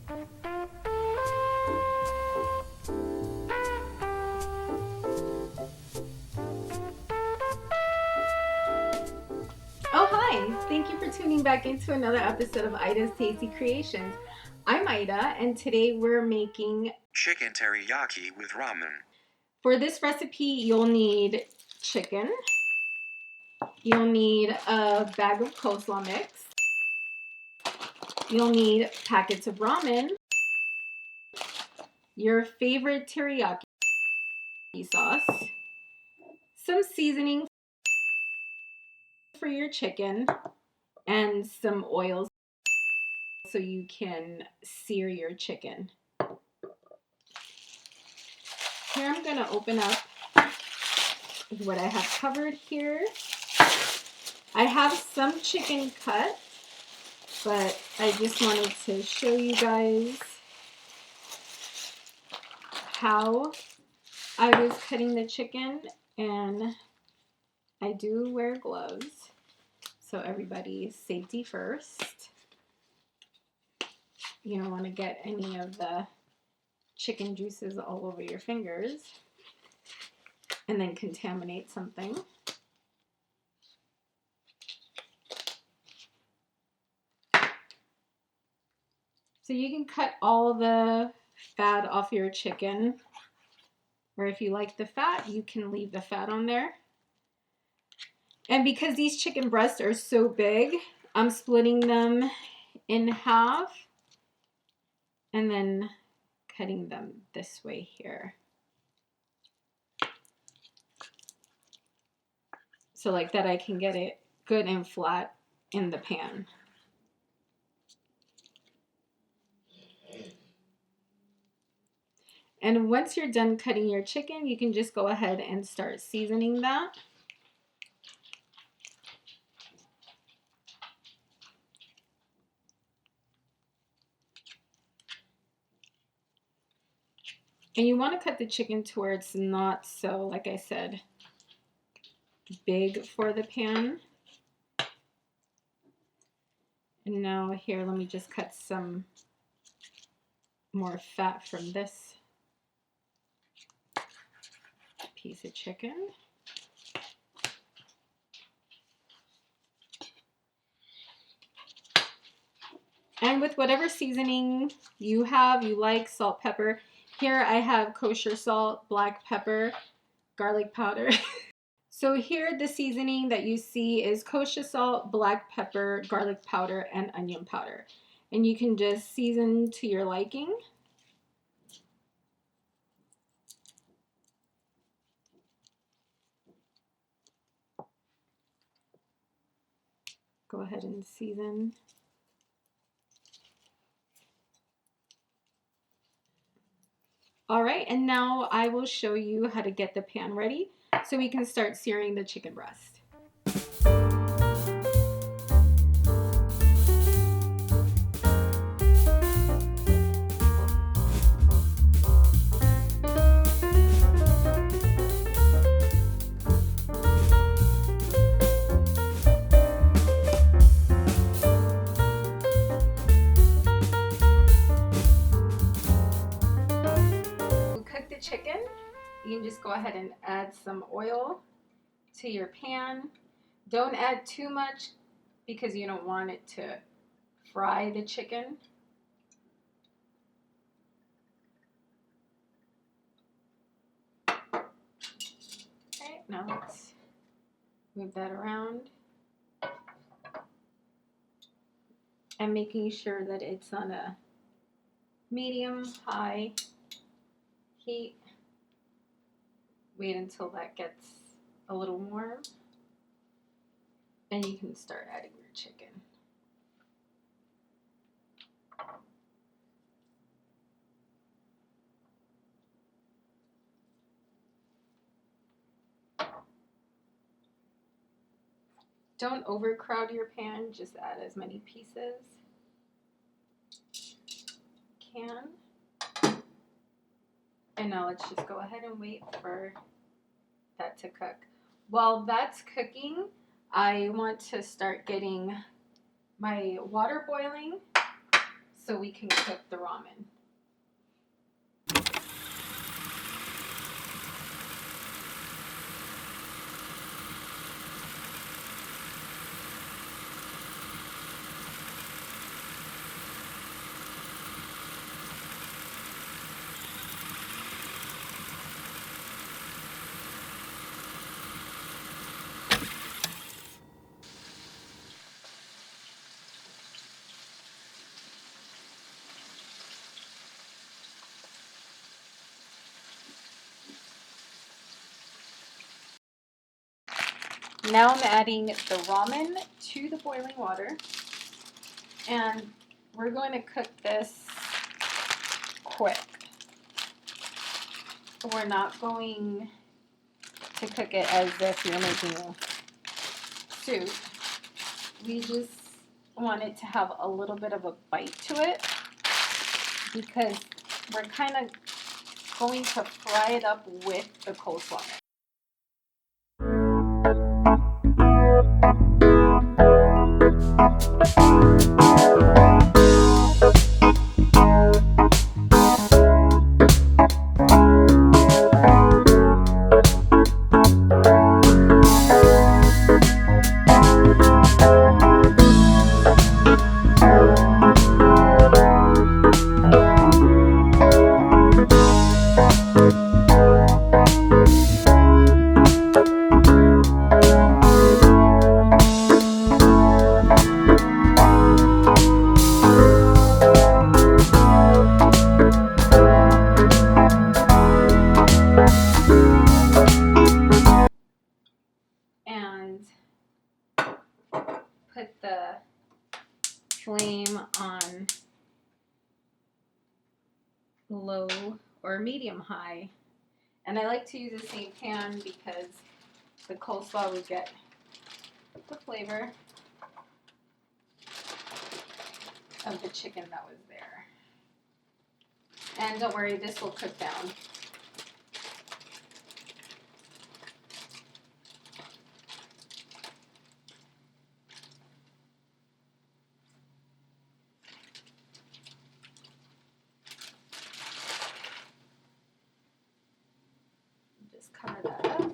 Oh, hi! Thank you for tuning back into another episode of Ida's Tasty Creations. I'm Ida, and today we're making Chicken Teriyaki with Ramen. For this recipe, you'll need chicken, you'll need a bag of coleslaw mix, you'll need packets of ramen, your favorite teriyaki sauce, some seasoning for your chicken, and some oils so you can sear your chicken. Here I'm going to open up what I have covered here. I have some chicken cut, but I just wanted to show you guys how I was cutting the chicken, and I do wear gloves, so everybody's safety first. You don't want to get any of the chicken juices all over your fingers and then contaminate something. So you can cut all the fat off your chicken, or if you like the fat, you can leave the fat on there. And because these chicken breasts are so big, I'm splitting them in half and then cutting them this way here. So like that I can get it good and flat in the pan. And once you're done cutting your chicken, you can just go ahead and start seasoning that. And you want to cut the chicken to where it's not so, like I said, big for the pan. And now here, let me just cut some more fat from this piece of chicken. And with whatever seasoning you have, you like, salt, pepper. Here I have kosher salt, black pepper, garlic powder. So here the seasoning that you see is kosher salt, black pepper, garlic powder, and onion powder. And you can just season to your liking. Go ahead and season. All right, and now I will show you how to get the pan ready so we can start searing the chicken breast. Cook the chicken. You can just go ahead and add some oil to your pan. Don't add too much because you don't want it to fry the chicken. Okay, now let's move that around. And making sure that it's on a medium-high heat. Wait until that gets a little warm. And you can start adding your chicken. Don't overcrowd your pan, just add as many pieces you can. And now let's just go ahead and wait for that to cook. While that's cooking, I want to start getting my water boiling. so we can cook the ramen. Now I'm adding the ramen to the boiling water, and we're going to cook this quick. We're not going to cook it as if you're making soup. We just want it to have a little bit of a bite to it because we're kind of going to fry it up with the coleslaw. And put the flame on low or medium high. And I like to use the same pan because the coleslaw would get the flavor of the chicken that was there. And don't worry, this will cook down. Just cover that up.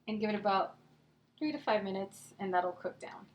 And give it about 3 to 5 minutes, and that'll cook down.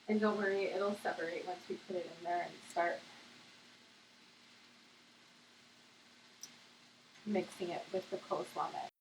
And don't worry, it'll separate once we put it in there and start mixing it with the coleslaw mix.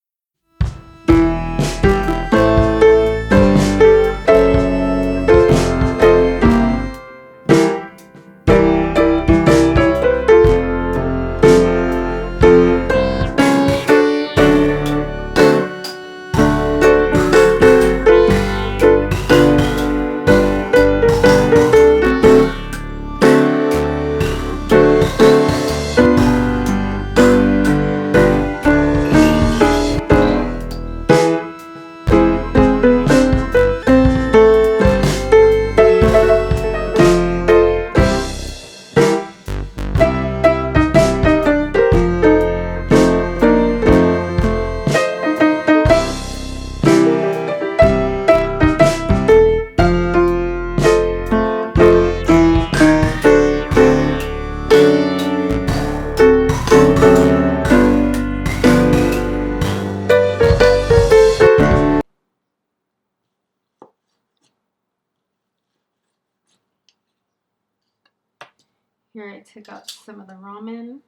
Here I took out some of the ramen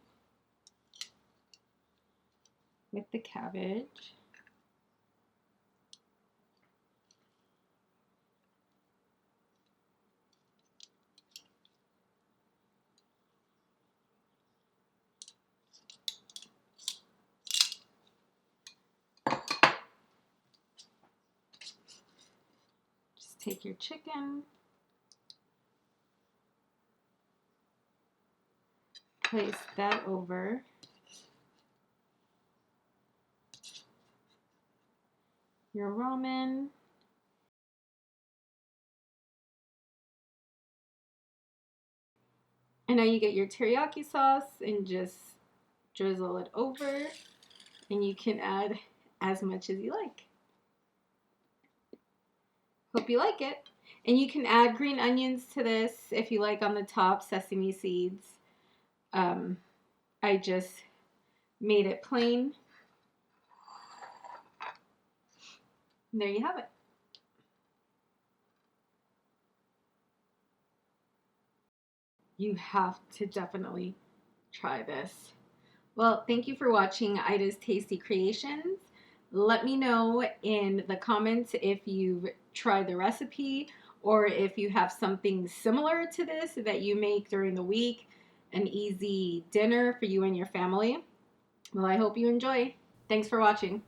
with the cabbage. Just take your chicken, place that over. Your ramen. And now you get your teriyaki sauce and just drizzle it over, and you can add as much as you like. Hope you like it. And you can add green onions to this if you like on the top, sesame seeds. I just made it plain. And there you have it. You have to definitely try this. Well, thank you for watching Ida's Tasty Creations. Let me know in the comments if you've tried the recipe or if you have something similar to this that you make during the week, an easy dinner for you and your family. Well, I hope you enjoy. Thanks for watching.